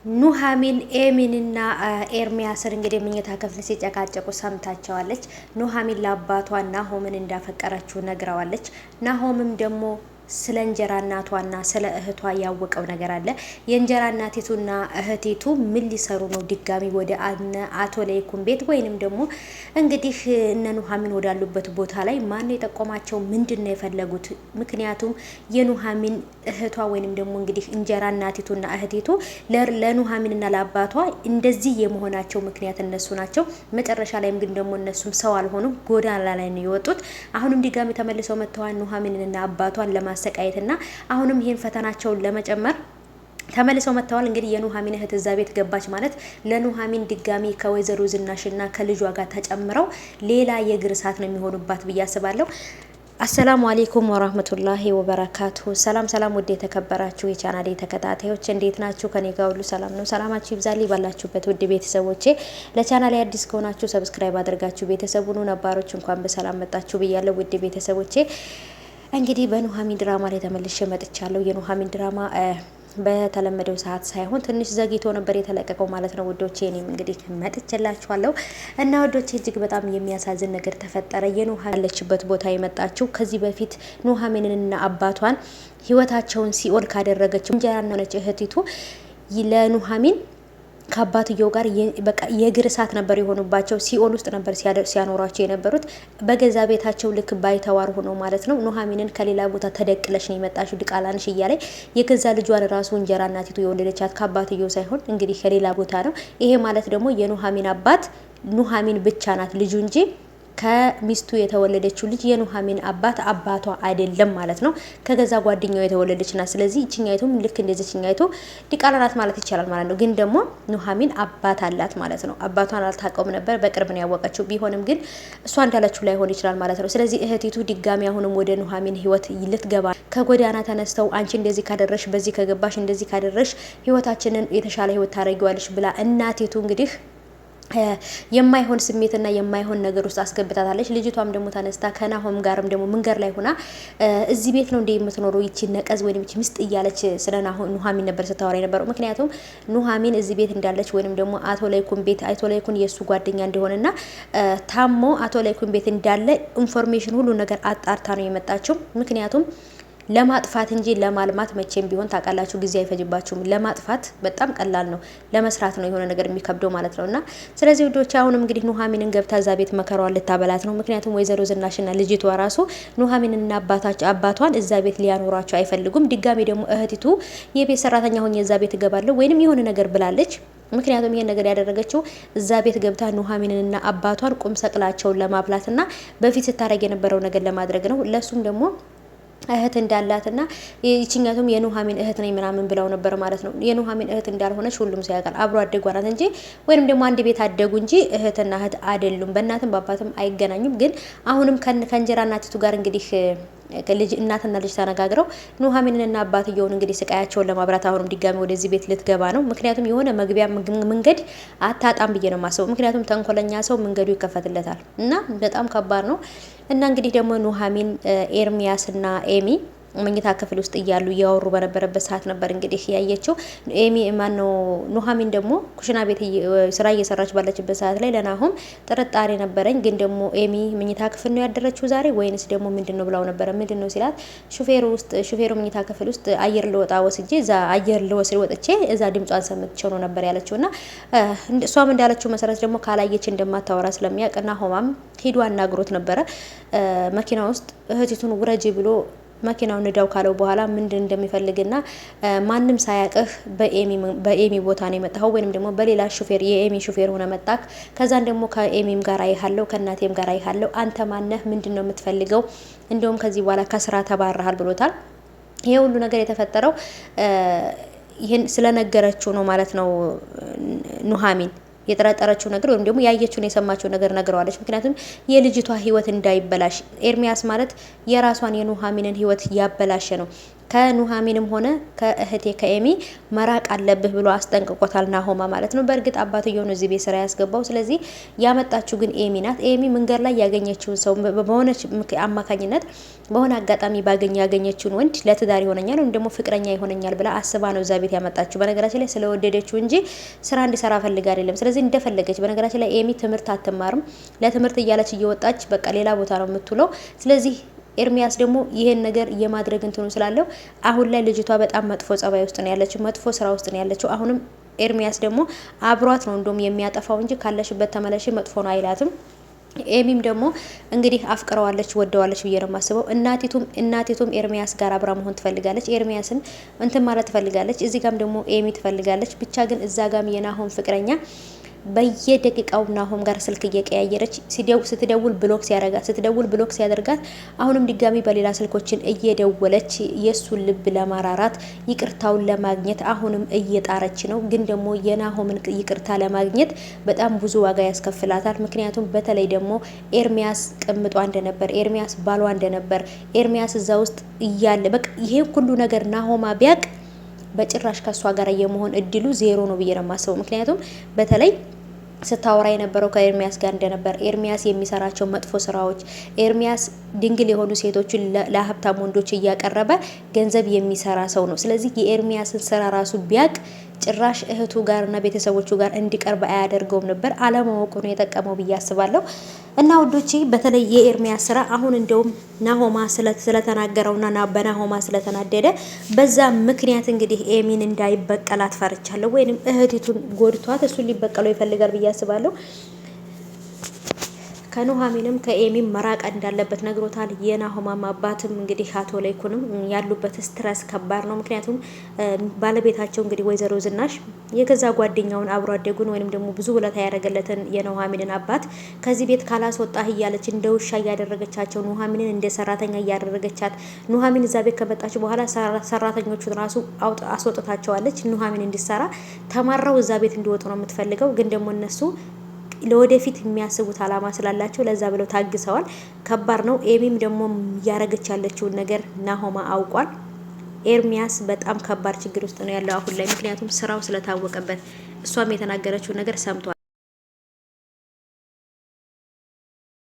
ኑሐሚን ኤሚንና ኤርሚያስን እንግዲህ መኝታ ክፍል ሲጨቃጨቁ ሰምታቸዋለች። ኑሐሚን ለአባቷ ናሆምን እንዳፈቀረችው ነግረዋለች። ናሆምም ደግሞ ስለ እንጀራ እናቷና ስለ እህቷ ያወቀው ነገር አለ። የእንጀራ እናቲቱና እህቴቱ ምን ሊሰሩ ነው ድጋሚ ወደ አቶ ለይኩን ቤት ወይንም ደግሞ እንግዲህ እነ ኑሐሚን ወዳሉበት ቦታ ላይ ማን የጠቆማቸው? ምንድን ነው የፈለጉት? ምክንያቱም የኑሐሚን እህቷ ወይንም ደግሞ እንግዲህ እንጀራ እናቲቱና እህቴቱ ለኑሐሚንና ለአባቷ እንደዚህ የመሆናቸው ምክንያት እነሱ ናቸው። መጨረሻ ላይም ግን ደግሞ እነሱም ሰው አልሆኑም፣ ጎዳና ላይ ነው የወጡት። አሁንም ድጋሚ ተመልሰው መጥተዋል ኑሐሚንና አባቷን ማሰቃየትና አሁንም ይሄን ፈተናቸውን ለመጨመር ተመልሰው መጥተዋል። እንግዲህ የኑሐሚን እህት እዛ ቤት ገባች ማለት ለኑሐሚን ድጋሚ ከወይዘሮ ዝናሽና ከልጇ ጋር ተጨምረው ሌላ የእግር እሳት ነው የሚሆኑባት ብዬ አስባለሁ። አሰላሙ አሌይኩም ወራህመቱላሂ ወበረካቱ። ሰላም ሰላም፣ ውድ የተከበራችሁ የቻናሌ ተከታታዮች እንዴት ናችሁ? ከኔ ጋር ሁሉ ሰላም ነው። ሰላማችሁ ይብዛልኝ ባላችሁበት ውድ ቤተሰቦቼ። ለቻናሌ አዲስ ከሆናችሁ ሰብስክራይብ አድርጋችሁ ቤተሰቡን፣ ነባሮች እንኳን በሰላም መጣችሁ ብያለሁ። ውድ ቤተሰቦቼ እንግዲህ በኑሐሚን ድራማ ላይ ተመልሼ መጥቻለሁ። የኑሐሚን ድራማ በተለመደው ሰዓት ሳይሆን ትንሽ ዘግይቶ ነበር የተለቀቀው ማለት ነው ውዶቼ። እኔም እንግዲህ መጥቼላችኋለሁ እና ውዶቼ እጅግ በጣም የሚያሳዝን ነገር ተፈጠረ። የኑሐሚን ያለችበት ቦታ የመጣችው ከዚህ በፊት ኑሐሚንንና አባቷን ህይወታቸውን ሲኦል ካደረገችው እንጀራ ነች እህቲቱ ለኑሐሚን ከአባትየው ጋር በቃ የእግር እሳት ነበር የሆኑባቸው። ሲኦል ውስጥ ነበር ሲያኖሯቸው የነበሩት በገዛ ቤታቸው ልክ ባይተዋር ሆኖ ማለት ነው። ኑሐሚንን ከሌላ ቦታ ተደቅለሽ ነው የመጣሽው ድቃላንሽ እያለ የገዛ ልጇን ራሱ እንጀራ እናቲቱ የወለደቻት ከአባትየው ሳይሆን እንግዲህ ከሌላ ቦታ ነው። ይሄ ማለት ደግሞ የኑሐሚን አባት ኑሐሚን ብቻ ናት ልጁ እንጂ ከሚስቱ የተወለደችው ልጅ የኑሐሚን አባቷ አይደለም ማለት ነው። ከገዛ ጓደኛው የተወለደች ናት። ስለዚህ እቺኛይቱም ልክ እንደዚህ እቺኛይቱ ዲቃላ ናት ማለት ይቻላል ማለት ነው። ግን ደግሞ ኑሐሚን አባት አላት ማለት ነው። አባቷን አልታቀውም ነበር፣ በቅርብ ነው ያወቀችው። ቢሆንም ግን እሷ እንዳለችው ላይሆን ይችላል ማለት ነው። ስለዚህ እህቲቱ ድጋሚ አሁንም ወደ ኑሐሚን ህይወት ልትገባ ከጎዳና ተነስተው አንቺ እንደዚህ ካደረሽ፣ በዚህ ከገባሽ፣ እንደዚህ ካደረሽ ህይወታችንን የተሻለ ህይወት ታደርጊዋለሽ ብላ እናቲቱ እንግዲህ የማይሆን ስሜትና የማይሆን ነገር ውስጥ አስገብታታለች። ልጅቷም ደግሞ ተነስታ ከናሆም ጋርም ደግሞ መንገር ላይ ሆና እዚህ ቤት ነው እንደ የምትኖረው ይቺ ነቀዝ ወይንም ይቺ ምስጥ እያለች ስለ ኑሐሚን ነበር ስታወራ የነበረው። ምክንያቱም ኑሐሚን እዚህ ቤት እንዳለች ወይንም ደግሞ አቶ ለይኩን የሱ ጓደኛ እንደሆነና ታሞ አቶ ለይኩን ቤት እንዳለ ኢንፎርሜሽን ሁሉ ነገር አጣርታ ነው የመጣችው። ምክንያቱም ለማጥፋት እንጂ ለማልማት መቼም ቢሆን ታውቃላችሁ ጊዜ አይፈጅባችሁም። ለማጥፋት በጣም ቀላል ነው፣ ለመስራት ነው የሆነ ነገር የሚከብደው ማለት ነውና ስለዚህ ውዶች አሁንም እንግዲህ ኑሐሚንን ገብታ እዛ ቤት መከራዋን ልታበላት ነው። ምክንያቱም ወይዘሮ ዝናሽና ልጅቷ ራሱ ኑሐሚንና አባቷን እዛ ቤት ሊያኖሯቸው አይፈልጉም። ድጋሚ ደግሞ እህቲቱ የቤት ሰራተኛ ሆኜ እዛ ቤት እገባለሁ ወይንም የሆነ ነገር ብላለች። ምክንያቱም ይሄን ነገር ያደረገችው እዛ ቤት ገብታ ኑሐሚንንና አባቷን ቁም ሰቅላቸውን ለማብላትና በፊት ስታረግ የነበረው ነገር ለማድረግ ነው። ለሱም ደግሞ እህት እንዳላትና ይችኛቱም የኑሐሚን እህት ነኝ ምናምን ብለው ነበር ማለት ነው። የኑሐሚን እህት እንዳልሆነች ሁሉም ሰው ያውቃል። አብሮ አደጓ ናት እንጂ ወይንም ደግሞ አንድ ቤት አደጉ እንጂ እህትና እህት አይደሉም። በእናትም በአባትም አይገናኙም። ግን አሁንም ከእንጀራ እናቲቱ ጋር እንግዲህ ልጅ እናትና ልጅ ተነጋግረው ኑሐሚንንና አባትየውን እንግዲህ ስቃያቸውን ለማብራት አሁንም ድጋሚ ወደዚህ ቤት ልትገባ ነው። ምክንያቱም የሆነ መግቢያ መንገድ አታጣም ብዬ ነው የማስበው። ምክንያቱም ተንኮለኛ ሰው መንገዱ ይከፈትለታል እና በጣም ከባድ ነው። እና እንግዲህ ደግሞ ኑሐሚን ኤርሚያስና ኤሚ መኝታ ክፍል ውስጥ እያሉ እያወሩ በነበረበት ሰዓት ነበር እንግዲህ ያየችው። ኤሚ ማነው ኑሐሚን ደግሞ ኩሽና ቤት ስራ እየሰራች ባለችበት ሰዓት ላይ ለናሆም ጥርጣሬ ነበረኝ፣ ግን ደግሞ ኤሚ መኝታ ክፍል ነው ያደረችው ዛሬ ወይንስ ደግሞ ምንድነው ብላው ነበረ። ምንድነው ሲላት ሹፌሩ መኝታ ክፍል ውስጥ አየር ልወጣ ወስጄ እዛ አየር ልወስድ ወጥቼ እዛ ድምጿን ሰምቼው ነው ነበር ያለችውና እሷም እንዳለችው መሰረት ደግሞ ካላየች እንደማታወራ ስለሚያውቅ ናሆማም ሄዶ አናግሮት ነበረ መኪና ውስጥ እህቲቱን ውረጂ ብሎ መኪናውን ንዳው ካለው በኋላ ምንድን እንደሚፈልግና ማንም ሳያቅህ በኤሚ ቦታ ነው የመጣው ወይንም ደግሞ በሌላ ሹፌር የኤሚ ሹፌር ሆነ መጣክ። ከዛን ደግሞ ከኤሚም ጋር አይሃለው ከናቴም ጋር አይሃለው። አንተ ማነህ? ምንድነው የምትፈልገው? እንደውም ከዚህ በኋላ ከስራ ተባረሃል ብሎታል። ይሄ ሁሉ ነገር የተፈጠረው ይሄን ስለነገረችው ነው ማለት ነው። ኑሐሚን የጠረጠረችው ነገር ወይም ደግሞ ያየችውን የሰማችው ነገር ነግረዋለች። ምክንያቱም የልጅቷ ህይወት እንዳይበላሽ ኤርሚያስ ማለት የራሷን የኑሐሚንን ህይወት ያበላሸ ነው። ከኑሐሚንም ሆነ ከእህቴ ከኤሚ መራቅ አለብህ ብሎ አስጠንቅቆታል ናሆማ ማለት ነው። በእርግጥ አባትየው ነው እዚህ ቤት ስራ ያስገባው። ስለዚህ ያመጣችው ግን ኤሚ ናት። ኤሚ መንገድ ላይ ያገኘችውን ሰው በሆነች አማካኝነት በሆነ አጋጣሚ ያገኘችውን ወንድ ለትዳር ይሆነኛል ወይም ደግሞ ፍቅረኛ ይሆነኛል ብላ አስባ ነው እዛ ቤት ያመጣችው። በነገራችን ላይ ስለወደደችው እንጂ ስራ እንዲሰራ ፈልጋ አይደለም። ስለዚህ እንደፈለገች በነገራችን ላይ ኤሚ ትምህርት አትማርም። ለትምህርት እያለች እየወጣች በቃ ሌላ ቦታ ነው የምትውለው። ስለዚህ ኤርሚያስ ደግሞ ይሄን ነገር የማድረግ እንትኑ ስላለው አሁን ላይ ልጅቷ በጣም መጥፎ ጸባይ ውስጥ ነው ያለችው፣ መጥፎ ስራ ውስጥ ነው ያለችው። አሁንም ኤርሚያስ ደግሞ አብሯት ነው እንደውም የሚያጠፋው እንጂ ካለሽበት ተመለሽ መጥፎ ነው አይላትም። ኤሚም ደግሞ እንግዲህ አፍቅረዋለች ወደዋለች ብዬ ነው የማስበው። እናቲቱም ኤርሚያስ ጋር አብራ መሆን ትፈልጋለች። ኤርሚያስን እንትን ማለት ትፈልጋለች። እዚህ ጋም ደግሞ ኤሚ ትፈልጋለች። ብቻ ግን እዛ ጋም የናሆም ፍቅረኛ በየደቂቃው ናሆም ጋር ስልክ እየቀያየረች ስትደውል ብሎክ ሲያደርጋት አሁንም ድጋሚ በሌላ ስልኮችን እየደወለች የሱን ልብ ለማራራት ይቅርታውን ለማግኘት አሁንም እየጣረች ነው። ግን ደግሞ የናሆምን ይቅርታ ለማግኘት በጣም ብዙ ዋጋ ያስከፍላታል። ምክንያቱም በተለይ ደግሞ ኤርሚያስ ቅምጧ እንደነበር፣ ኤርሚያስ ባሏ እንደነበር፣ ኤርሚያስ እዛ ውስጥ እያለ በቃ ይሄ ሁሉ ነገር ናሆማ ቢያቅ በጭራሽ ከሷ ጋር የመሆን እድሉ ዜሮ ነው ብዬ ነው የማስበው። ምክንያቱም በተለይ ስታወራ የነበረው ከኤርሚያስ ጋር እንደነበር፣ ኤርሚያስ የሚሰራቸው መጥፎ ስራዎች፣ ኤርሚያስ ድንግል የሆኑ ሴቶችን ለሀብታም ወንዶች እያቀረበ ገንዘብ የሚሰራ ሰው ነው። ስለዚህ የኤርሚያስን ስራ ራሱ ቢያቅ ጭራሽ እህቱ ጋርና ቤተሰቦቹ ጋር እንዲቀርብ አያደርገውም ነበር። አለማወቁ ነው የጠቀመው ብዬ አስባለሁ። እና ውዶቼ በተለይ የኤርሚያስ ስራ አሁን እንደውም ናሆማ ስለተናገረውና በናሆማ ስለተናደደ በዛ ምክንያት እንግዲህ ኤሚን እንዳይበቀላት ፈርቻለሁ። ወይንም እህቲቱን ጎድቷት እሱን ሊበቀለው ይፈልጋል ብዬ አስባለሁ። ከኑሐሚንም ከኤሚም መራቅ እንዳለበት ነግሮታል። የናሆማም አባትም እንግዲህ አቶ ለይኩንም ያሉበት ስትረስ ከባድ ነው። ምክንያቱም ባለቤታቸው እንግዲህ ወይዘሮ ዝናሽ የገዛ ጓደኛውን አብሮ አደጉን ወይንም ደግሞ ብዙ ውለታ ያደረገለትን የኑሐሚንን አባት ከዚህ ቤት ካላስወጣህ እያለች እንደ ውሻ እያደረገቻቸው፣ ኑሐሚንን እንደ ሰራተኛ እያደረገቻት፣ ኑሐሚን እዛ ቤት ከመጣች በኋላ ሰራተኞቹን ራሱ አስወጥታቸዋለች። ኑሐሚን እንዲሰራ ተማራው እዛ ቤት እንዲወጡ ነው የምትፈልገው። ግን ደግሞ እነሱ ለወደፊት የሚያስቡት አላማ ስላላቸው ለዛ ብለው ታግሰዋል። ከባድ ነው። ኤሚም ደግሞ እያረገች ያለችውን ነገር ናሆማ አውቋል። ኤርሚያስ በጣም ከባድ ችግር ውስጥ ነው ያለው አሁን ላይ። ምክንያቱም ስራው ስለታወቀበት እሷም የተናገረችውን ነገር ሰምቷል።